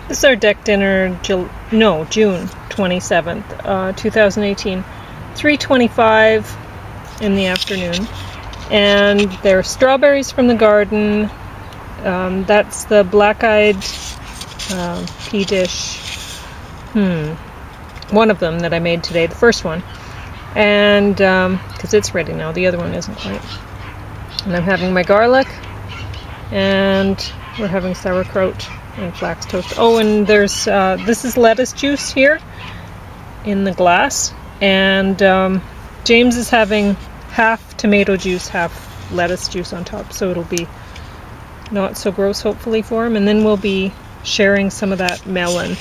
This is our deck dinner, June 27th, 2018, 3:25 in the afternoon. And there are strawberries from the garden. That's the black-eyed pea dish. One of them that I made today, the first one. And because it's ready now, the other one isn't quite. And I'm having my garlic, and we're having sauerkraut and flax toast. Oh, and there's this is lettuce juice here in the glass, and James is having half tomato juice, half lettuce juice on top, so it'll be not so gross, hopefully, for him. And then we'll be sharing some of that melon.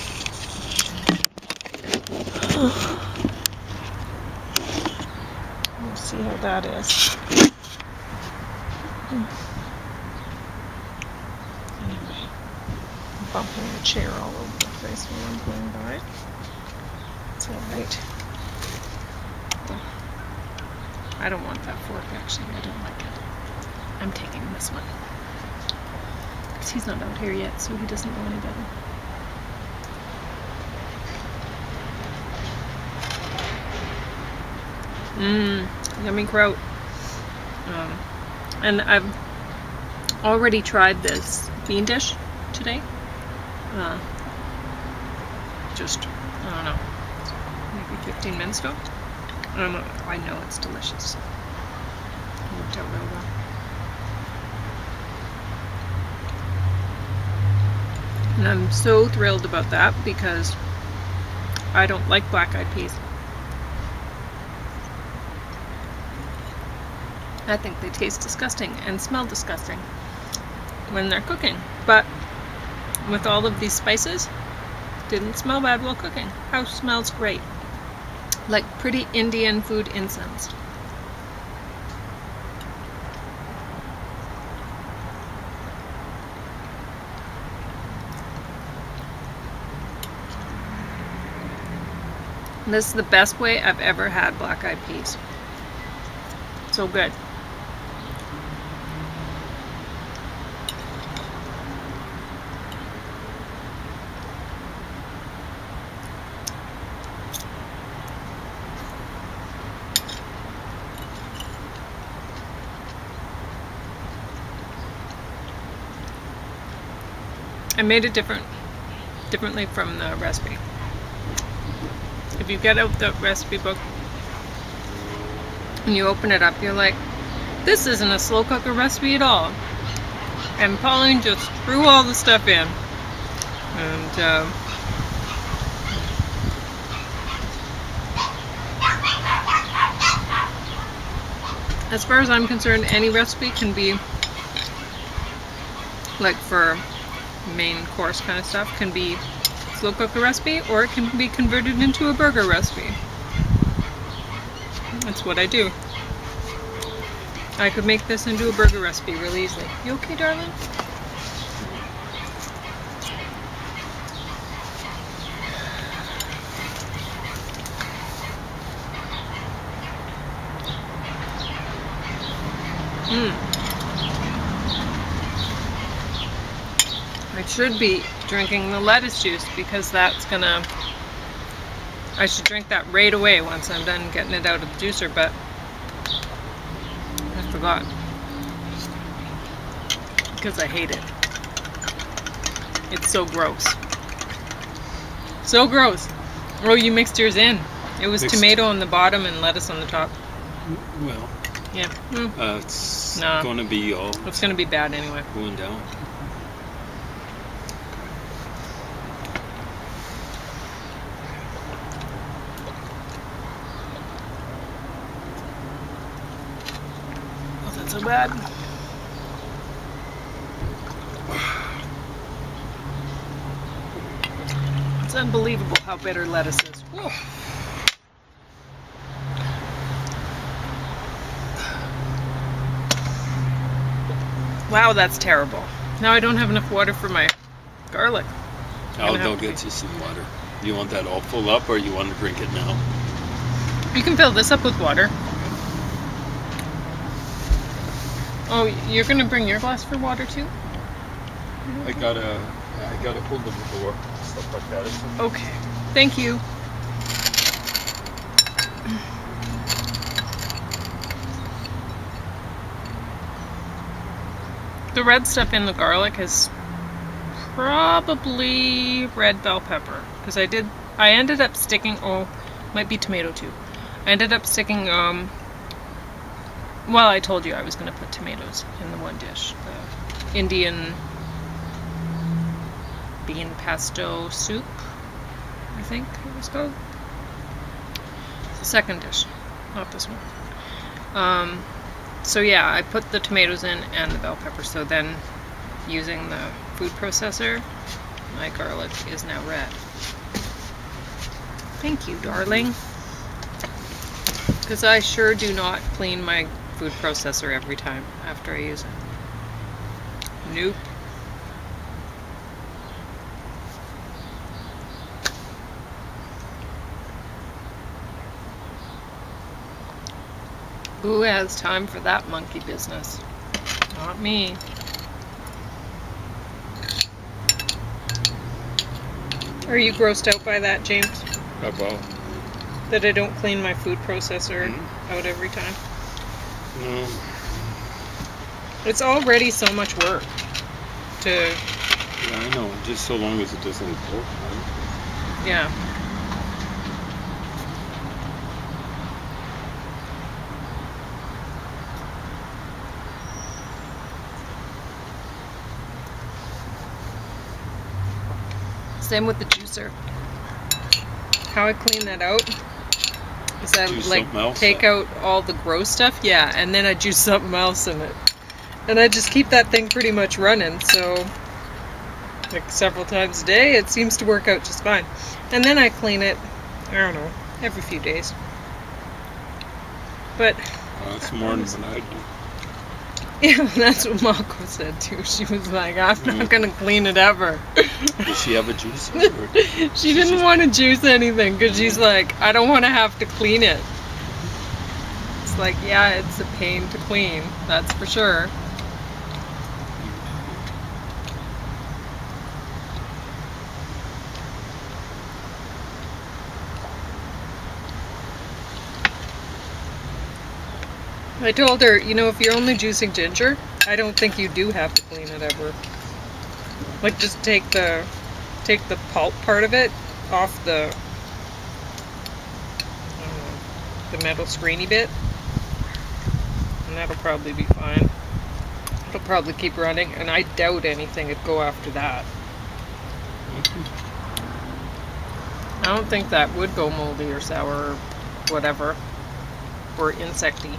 We'll see how that is. Anyway, I'm bumping the chair all over the place while I'm going by. It's alright. I don't want that fork, actually. I don't like it. I'm taking this one. Because he's not out here yet, so he doesn't know any better. Yummy kraut. And I've already tried this bean dish today. Just, I don't know, maybe 15 minutes ago. I know it's delicious. It worked out real well. And I'm so thrilled about that because I don't like black-eyed peas. I think they taste disgusting and smell disgusting when they're cooking. But with all of these spices, didn't smell bad while cooking. House smells great. Like pretty Indian food incense. This is the best way I've ever had black-eyed peas. So good. I made it differently from the recipe. If you get out the recipe book and you open it up, you're like, this isn't a slow cooker recipe at all. And Pauline just threw all the stuff in. And as far as I'm concerned, any recipe can be, like for main course kind of stuff, can be slow cooker recipe, or it can be converted into a burger recipe. That's what I do. I could make this into a burger recipe really easily. You okay, darling? I should be drinking the lettuce juice because that's gonna... I should drink that right away once I'm done getting it out of the juicer, but I forgot. Because I hate it. It's so gross. So gross. Oh, you mixed yours in. It was tomato on the bottom and lettuce on the top. Well, yeah. It's going to be all... It's going to be bad anyway. Going down. Wasn't so bad. It's unbelievable how bitter lettuce is. Whoa. Wow, that's terrible. Now I don't have enough water for my garlic. I'll go get you some water. You want that all full up, or you want to drink it now? You can fill this up with water. Oh, you're going to bring your glass for water too? I got a Yeah, I gotta hold the door, stuff like that. Okay. Thank you. The red stuff in the garlic is probably red bell pepper, because I ended up sticking, might be tomato too. I ended up sticking, well, I told you I was going to put tomatoes in the one dish. The Indian bean pesto soup, I think it was called. It's the second dish, not this one. So yeah, I put the tomatoes in and the bell pepper, so then using the food processor, my garlic is now red. Thank you, darling. Because I sure do not clean my food processor every time after I use it. Nope. Who has time for that monkey business? Not me. Are you grossed out by that, James? About? That I don't clean my food processor out every time? No. It's already so much work to... Yeah, I know. Just so long as it doesn't work, right? Yeah. Same with the juicer. How I clean that out is I like take out all the gross stuff, yeah, and then I juice something else in it. And I just keep that thing pretty much running, so like several times a day, it seems to work out just fine. And then I clean it, I don't know, every few days. But that's more than what I do. Yeah, that's what Mako said too. She was like, I'm not gonna clean it ever. Does she have a juicer? She didn't want to juice anything because she's like, I don't want to have to clean it. It's like, yeah, it's a pain to clean, that's for sure. I told her, you know, if you're only juicing ginger, I don't think you do have to clean it ever. Like, just take the pulp part of it off the metal screeny bit, and that'll probably be fine. It'll probably keep running, and I doubt anything would go after that. I don't think that would go moldy or sour or whatever, or insecty.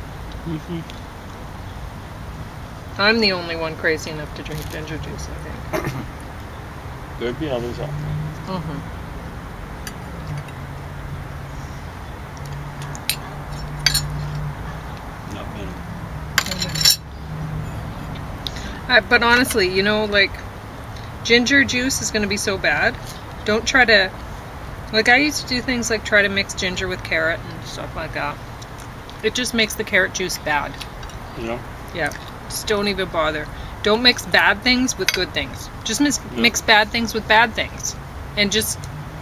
I'm the only one crazy enough to drink ginger juice, I think. There'd be others out there. Not many. But honestly, you know, like, ginger juice is going to be so bad. Don't try to, like, I used to do things like try to mix ginger with carrot and stuff like that. It just makes the carrot juice bad. Yeah? Yeah. Just don't even bother. Don't mix bad things with good things. Just mix bad things with bad things. And just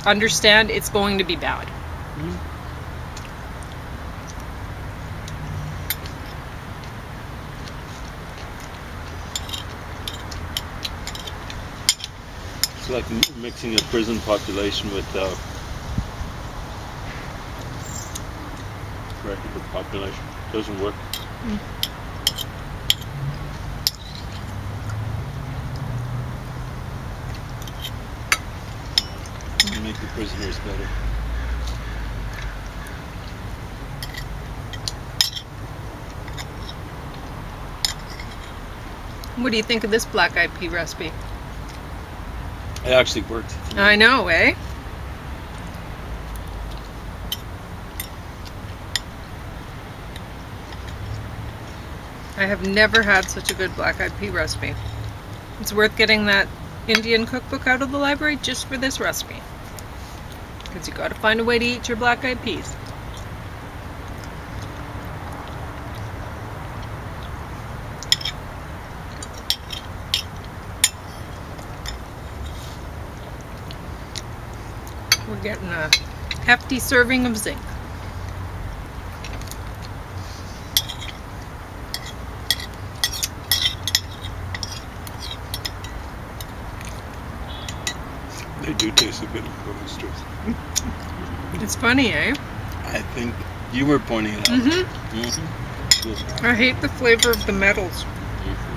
understand it's going to be bad. It's like mixing a prison population with regular population. Doesn't work. You make the prisoners better. What do you think of this black-eyed pea recipe? It actually worked. I know, eh? I have never had such a good black-eyed pea recipe. It's worth getting that Indian cookbook out of the library just for this recipe. Because you gotta find a way to eat your black-eyed peas. We're getting a hefty serving of zinc. They do taste a bit like oysters. It's funny, eh? I think you were pointing it out. Mm-hmm. Mm-hmm. I hate the flavor of the metals. Mm-hmm.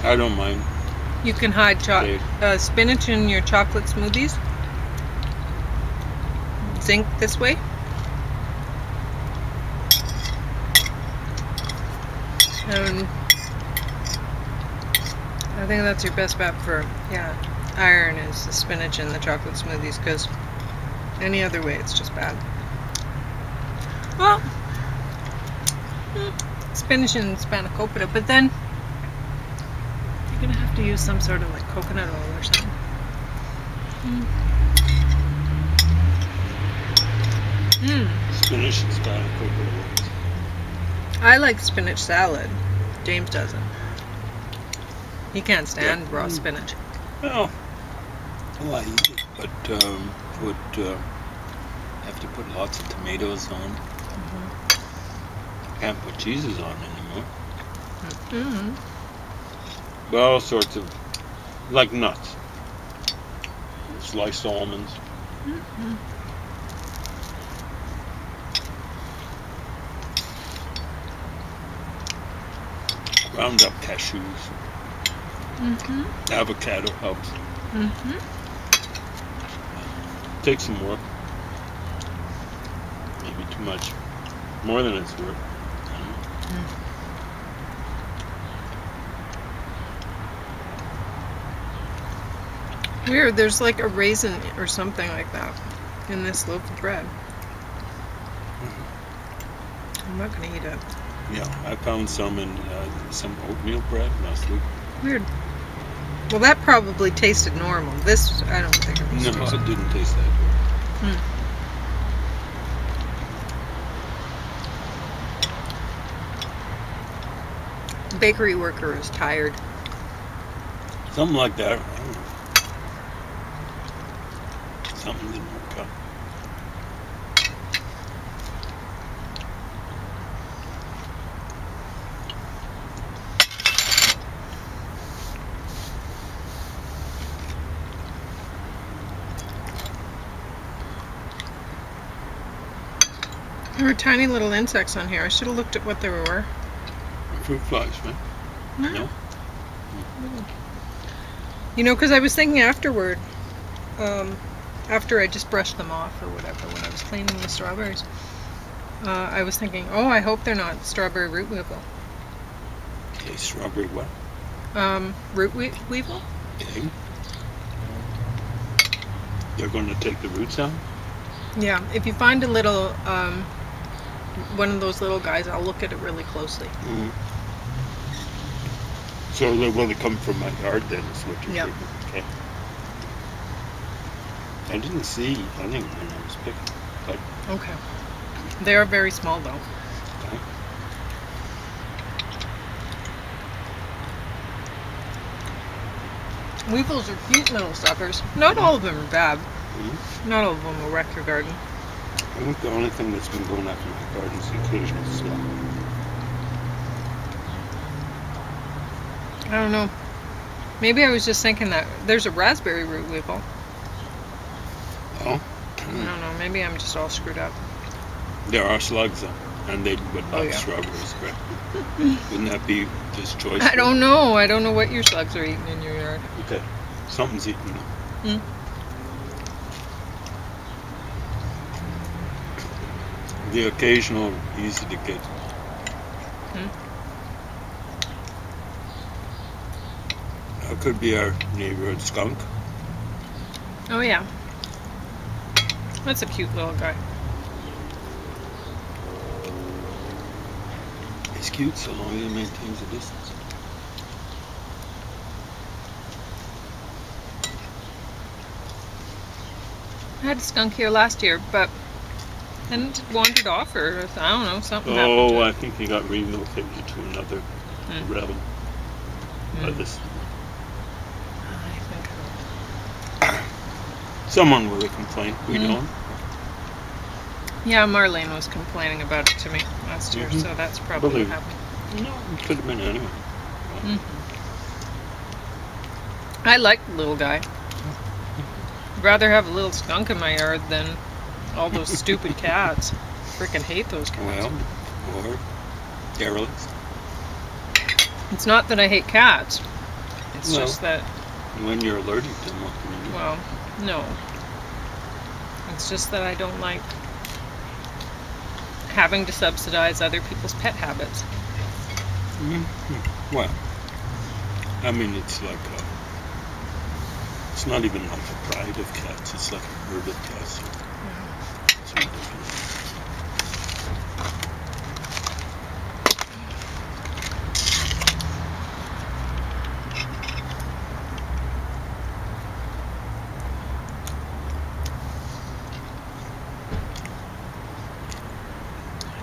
I don't mind. You can hide spinach in your chocolate smoothies. Zinc this way. And I think that's your best bet for, iron is the spinach in the chocolate smoothies, because any other way it's just bad. Well, spinach and spanakopita, but then you're going to have to use some sort of like coconut oil or something. Spinach and spanakopita. I like spinach salad. James doesn't. He can't stand raw spinach. Well, I eat it, but have to put lots of tomatoes on. Can't put cheeses on anymore. But all sorts of, like nuts, sliced almonds. Ground up cashews. Avocado helps. Takes some work. Maybe too much. More than it's worth. Weird, there's like a raisin or something like that in this loaf of bread. I'm not going to eat it. Yeah, I found some in some oatmeal bread last week. Weird. Well, that probably tasted normal. This, I don't think it was. No, it didn't taste that good. Bakery worker is tired. Something like that. I don't know. Something didn't work out. There were tiny little insects on here. I should have looked at what they were. Fruit flies, right? No? You know, because I was thinking afterward, after I just brushed them off or whatever, when I was cleaning the strawberries, I was thinking, oh, I hope they're not strawberry root weevil. Okay, strawberry what? Root weevil? Okay. They're going to take the roots out? Yeah, if you find a little, one of those little guys, I'll look at it really closely. So they will come from my yard then, is what you're saying? Okay. I didn't see anything when I was picking. But okay. They are very small though. Okay. Weevils are cute little suckers. Not all of them are bad. Not all of them will wreck your garden. I think the only thing that's been going after my garden is the occasional slug. I don't know. Maybe I was just thinking that there's a raspberry root weevil. Oh? I don't know. Maybe I'm just all screwed up. There are slugs though, and they would like yeah. strawberries, correct? Wouldn't that be just choice? I don't know. I don't know what your slugs are eating in your yard. Okay. Something's eating them. The occasional easy to get. That could be our neighborhood skunk. Oh yeah. That's a cute little guy. He's cute so long as he maintains a distance. I had a skunk here last year, but then it wandered off, or I don't know, something happened. Oh, I think he got relocated to another realm. By this. I think Someone will complain. We don't. Yeah, Marlene was complaining about it to me last year, so that's probably what happened. No, it could have been anyway. I like the little guy. I'd rather have a little skunk in my yard than all those stupid cats. Freaking hate those cats. Well, or derelicts. It's not that I hate cats. It's just that... When you're allergic to them, what can you do? Well, no. It's just that I don't like having to subsidize other people's pet habits. Well, I mean, it's like it's not even like a pride of cats. It's like a herd of cats. It's ridiculous.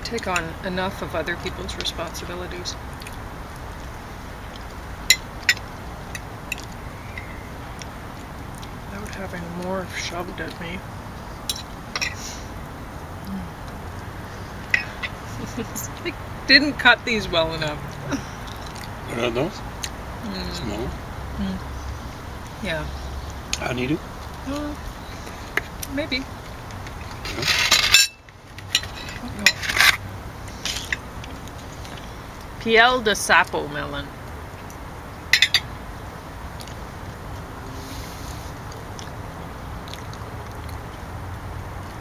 Take on enough of other people's responsibilities. Without having more shoved at me. I didn't cut these well enough. What are those? Small? Yeah. Honeydew? Maybe. Yeah. Piel de Sapo melon.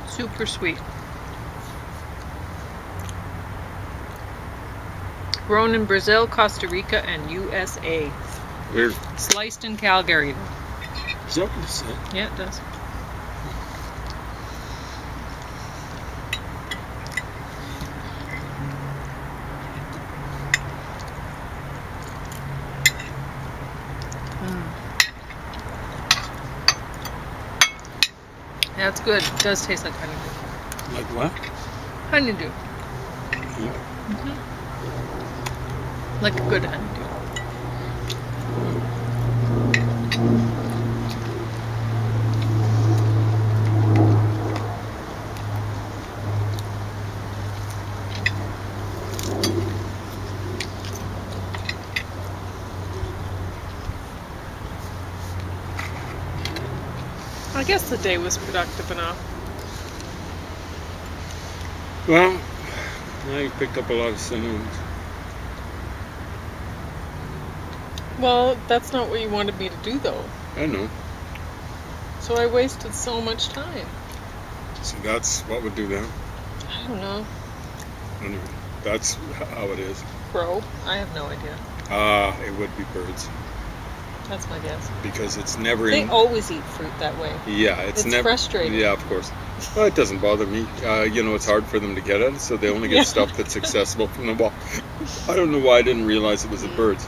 Super sweet. Grown in Brazil, Costa Rica, and USA. Weird. Sliced in Calgary. Is that what it said? Yeah, it does. Yeah, it's good. It does taste like honeydew. Like what? Honeydew. Yeah. Like a good honeydew. I guess the day was productive enough. Well, now you picked up a lot of cinnamons. Well, that's not what you wanted me to do, though. I know. So I wasted so much time. So that's what would do that? I don't know. Anyway, that's how it is. Crow? I have no idea. It would be birds. That's my guess. Because it's never They in... always eat fruit that way. Yeah, it's never... frustrating. Yeah, of course. Well, it doesn't bother me. It's hard for them to get at it, so they only get stuff that's accessible from the wall. I don't know why I didn't realize it was the birds.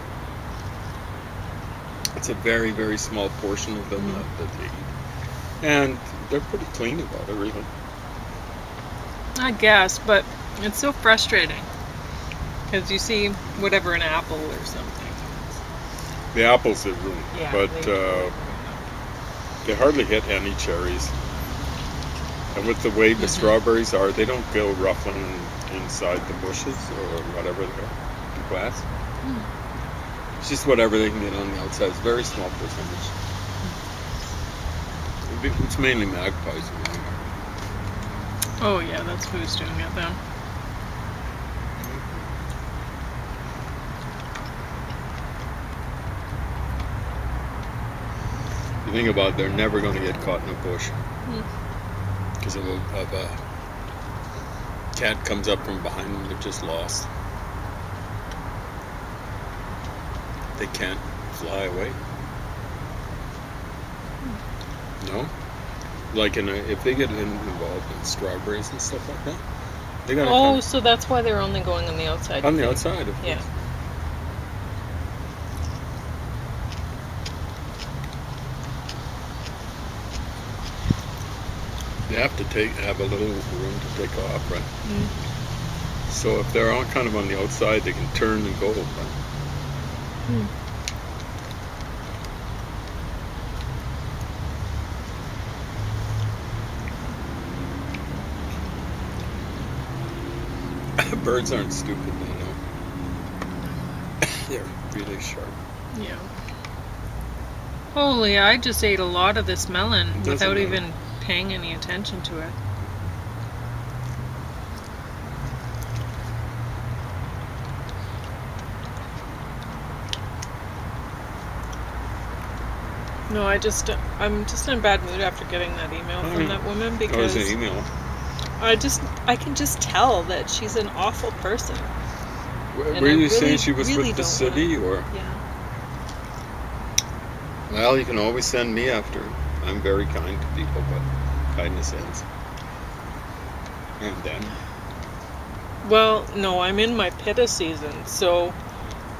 It's a very, very small portion of them that they eat. And they're pretty clean about it, really. I guess, but it's so frustrating. Because you see whatever, an apple or something. The apples are really... Yeah, but they hardly hit any cherries. And with the way the strawberries are, they don't go ruffling inside the bushes or whatever they are, the glass. It's just whatever they can get on the outside. It's a very small percentage. It's mainly magpies. Oh yeah, that's who's doing it then. The thing about it, they're never going to get caught in a bush. Because if a cat comes up from behind them, they're just lost. They can't fly away. No? Like if they get involved in strawberries and stuff like that, they gotta come So that's why they're only going on the outside. on the outside, of course. Yeah. They have to have a little room to take off, right? So if they're all kind of on the outside, they can turn and go. Right? Birds aren't stupid, they know. They're really sharp. Yeah. Holy, I just ate a lot of this melon Doesn't without matter. even paying any attention to it. No, I'm just in a bad mood after getting that email from that woman Oh, because it's an email. I can just tell that she's an awful person. And Were I you saying really, she was really with the don't city, or? Yeah. Well, you can always send me after. I'm very kind to people, but kindness ends. And then? Well, no, I'm in my pitta season, so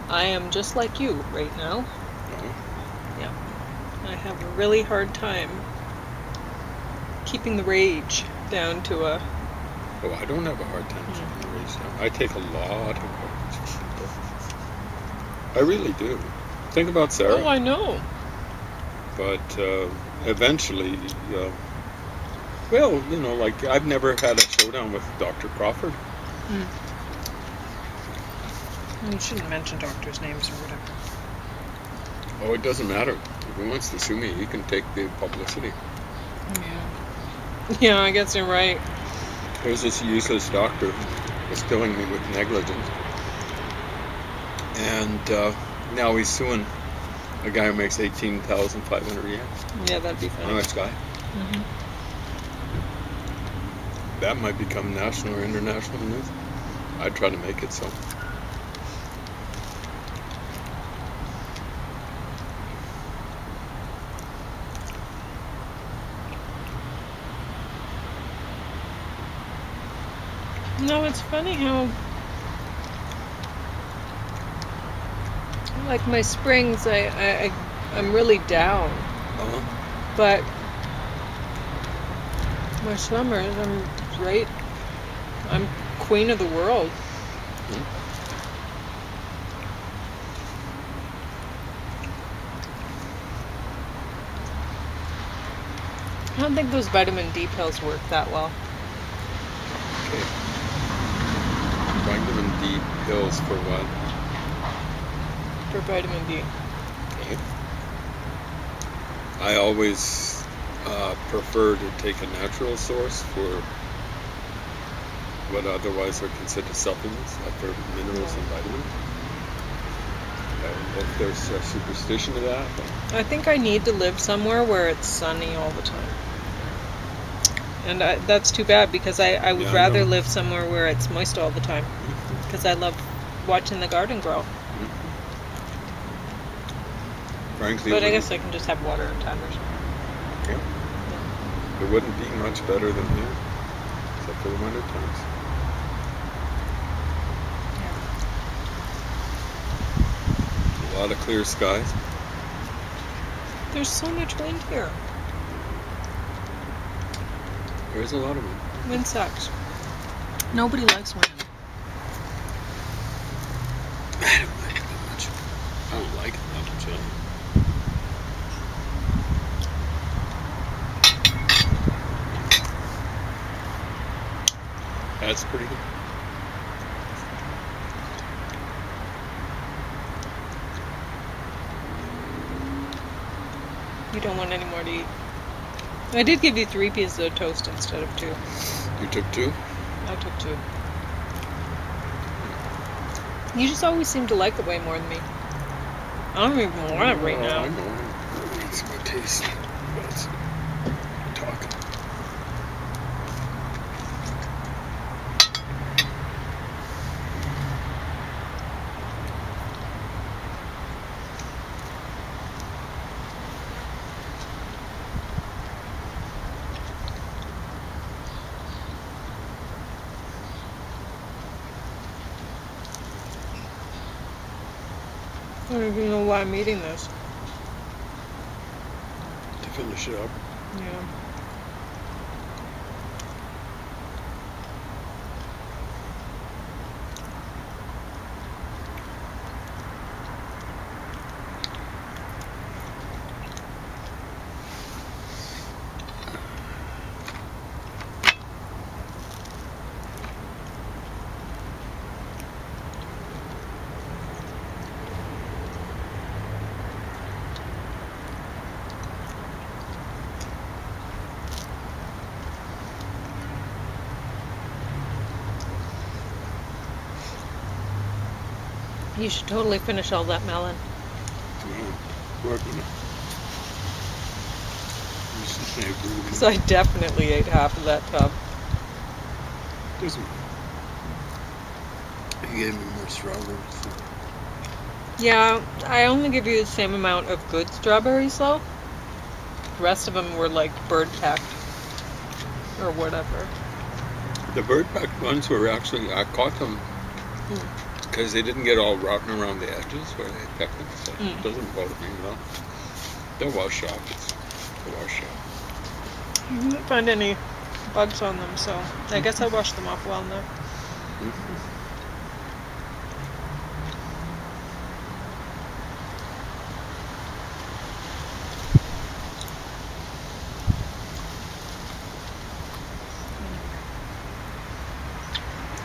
I am just like you right now. No. Yeah. I have a really hard time keeping the rage down to a... Oh, I don't have a hard time keeping the rage down. I take a lot of garbage from people. I really do. Think about Sarah. Oh, I know. But eventually, well, you know, like I've never had a showdown with Dr. Crawford. You shouldn't mention doctors' names or whatever. Oh, it doesn't matter. If he wants to sue me, he can take the publicity. Yeah. Yeah, I guess you're right. There's this useless doctor who was killing me with negligence. And now he's suing a guy who makes $18,500 a year. Yeah, that'd be fun. Nice guy. That might become national or international news. I'd try to make it so. No, it's funny how, like my springs, I'm really down, but my summers, I'm queen of the world. I don't think those vitamin D pills work that well. Okay. Vitamin D pills for what? For vitamin D. Okay. I always prefer to take a natural source for what otherwise are considered supplements, like for minerals and vitamins. I don't know if there's a superstition to that. But I think I need to live somewhere where it's sunny all the time. And that's too bad because I would rather live somewhere where it's moist all the time. Because I love watching the garden grow. Frankly, but I guess I can just have water in time or something. Yeah. It wouldn't be much better than here, except for the winter times. A lot of clear skies. There's so much wind here. There's a lot of wind. Wind sucks. Nobody likes wind. I don't like it that much. I don't like it that much. That's pretty good. You don't want any more to eat. I did give you 3 pieces of toast instead of 2. You took 2? I took 2. You just always seem to like it way more than me. I don't even want it right now. I know. It's my taste. But talking. I don't even know why I'm eating this. To finish it up. Yeah. You should totally finish all that melon. Working it. Because I definitely ate half of that tub. Doesn't matter. He gave me more strawberries. So. Yeah, I only give you the same amount of good strawberries though. The rest of them were like bird pecked or whatever. The bird pecked ones were actually, I caught them because they didn't get all rotten around the edges where they pecked them. So it doesn't bother me at all. They'll wash off. They'll wash off. I didn't find any bugs on them, so I guess I washed them off well enough.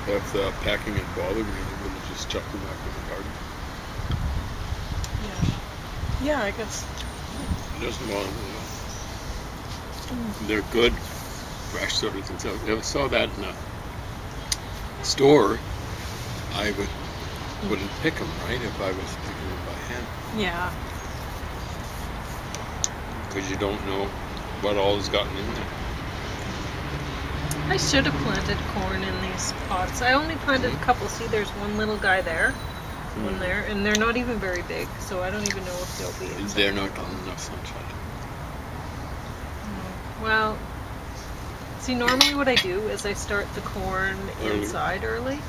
If the packing had bothered me, I would have just chucked them back in the garden. Yeah, I guess. It doesn't bother me at all. They're good, fresh, so you can tell. If I saw that in a store, I wouldn't pick them, right, if I was picking them by hand. Yeah. Because you don't know what all has gotten in there. I should have planted corn in these pots. I only planted a couple. See, there's one little guy there, one there, and they're not even very big, so I don't even know if they'll be. They're not getting enough sunshine. Well, see, normally what I do is I start the corn inside early.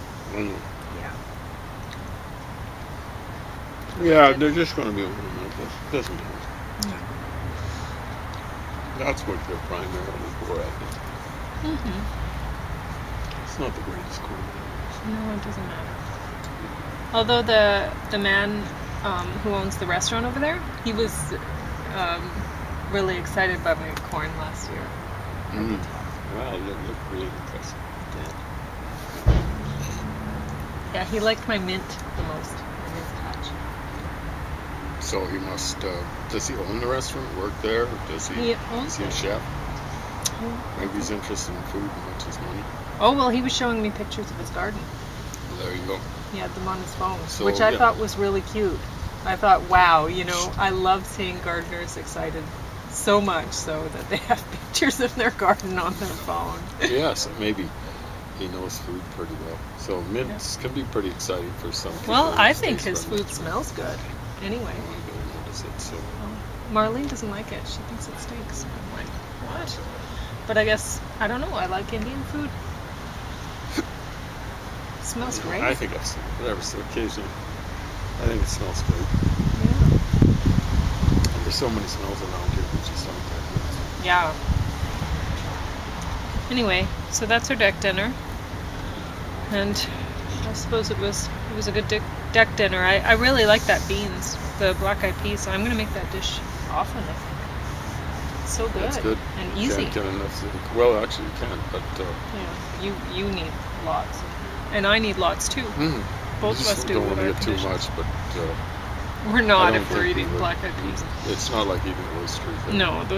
Yeah, they're just going to be ornamental. Doesn't matter. That's what they're primarily for, I think. It's not the greatest corn. No, it doesn't matter. Although the man who owns the restaurant over there, he was really excited by my corn last year. Wow, it looked really impressive. Yeah, he liked my mint the most in his patch. So he must, does he own the restaurant, work there? Or does he owns is he a it. chef? Maybe he's interested in food and wants his money. Oh, well, he was showing me pictures of his garden. Well, there you go. He had them on his phone, So, which I thought was really cute. I thought, wow, I love seeing gardeners excited so much so that they have pictures of their garden on their phone. Yeah, so maybe he knows food pretty well. So mints can be pretty exciting for some people. Well, I think his food smells good. Anyway. I don't notice it, so. Marlene doesn't like it. She thinks it stinks. I'm like, what? But I guess, I don't know, I like Indian food. It smells great. I think it's whatever, so occasionally. I think it smells great. Yeah. And there's so many smells around here, we just don't get it. Yeah. Anyway, so that's our deck dinner. And I suppose it was a good deck dinner. I really like that beans, the black-eyed peas, so I'm going to make that dish often, I think. It's so good. It's good. And easy. Can't get enough. Well, actually you can, but... yeah, you need lots. And I need lots too. Both of us do. Don't want to get too much, but... we're not if we're eating black-eyed peas. It's not like eating oysters. No,